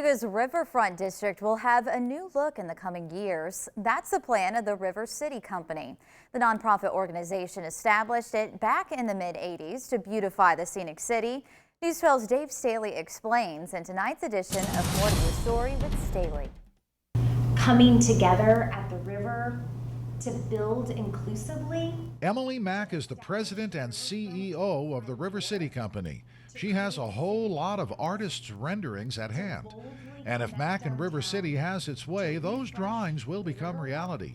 Chattanooga's Riverfront District will have a new look in the coming years. That's the plan of the River City Company. The nonprofit organization established it back in the mid-'80s to beautify the scenic city. News 12's Dave Staley explains in tonight's edition of More to the Story with Staley. Coming together at the river to build inclusively. Emily Mack is the president and CEO of the River City Company. She has a whole lot of artists' renderings at hand. And if Mack and River City has its way, those drawings will become reality.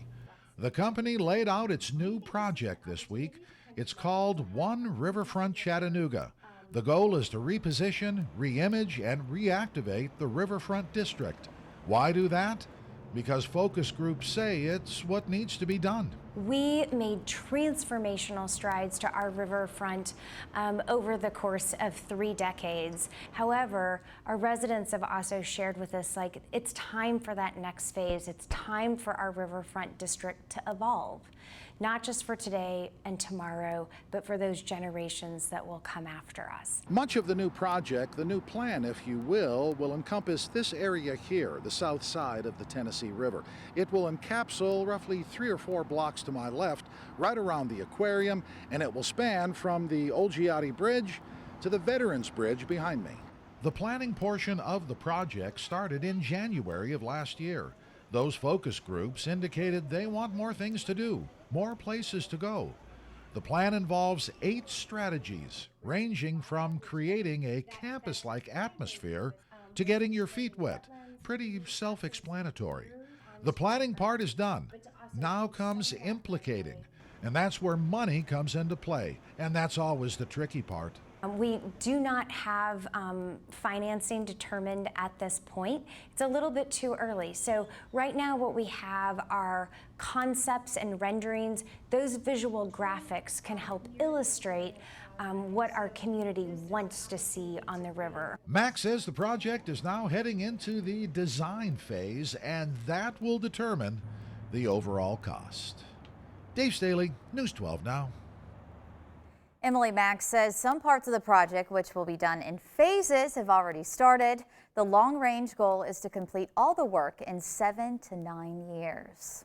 The company laid out its new project this week. It's called One Riverfront Chattanooga. The goal is to reposition, reimage, and reactivate the Riverfront District. Why do that? Because focus groups say it's what needs to be done. We made transformational strides to our riverfront over the course of 3 decades. However, our residents have also shared with us, it's time for that next phase. It's time for our riverfront district to evolve, not just for today and tomorrow, but for those generations that will come after us. Much of the new project, the new plan, if you will encompass this area here, the south side of the Tennessee River. It will encapsulate roughly 3 or 4 blocks to my left, right around the aquarium, and it will span from the Old Giatti Bridge to the Veterans Bridge behind me. The planning portion of the project started in January of last year. Those focus groups indicated they want more things to do, more places to go. The plan involves 8 strategies, ranging from creating a campus-like atmosphere to getting your feet wet. Pretty self-explanatory. The planning part is done. Now comes implicating, and that's where money comes into play, and that's always the tricky part. We do not have financing determined at this point. It's a little bit too early. So right now what we have are concepts and renderings. Those visual graphics can help illustrate what our community wants to see on the river. Max says the project is now heading into the design phase, and that will determine the overall cost. Dave Staley, News 12 Now. Emily Mack says some parts of the project, which will be done in phases, have already started. The long-range goal is to complete all the work in 7 to 9 years.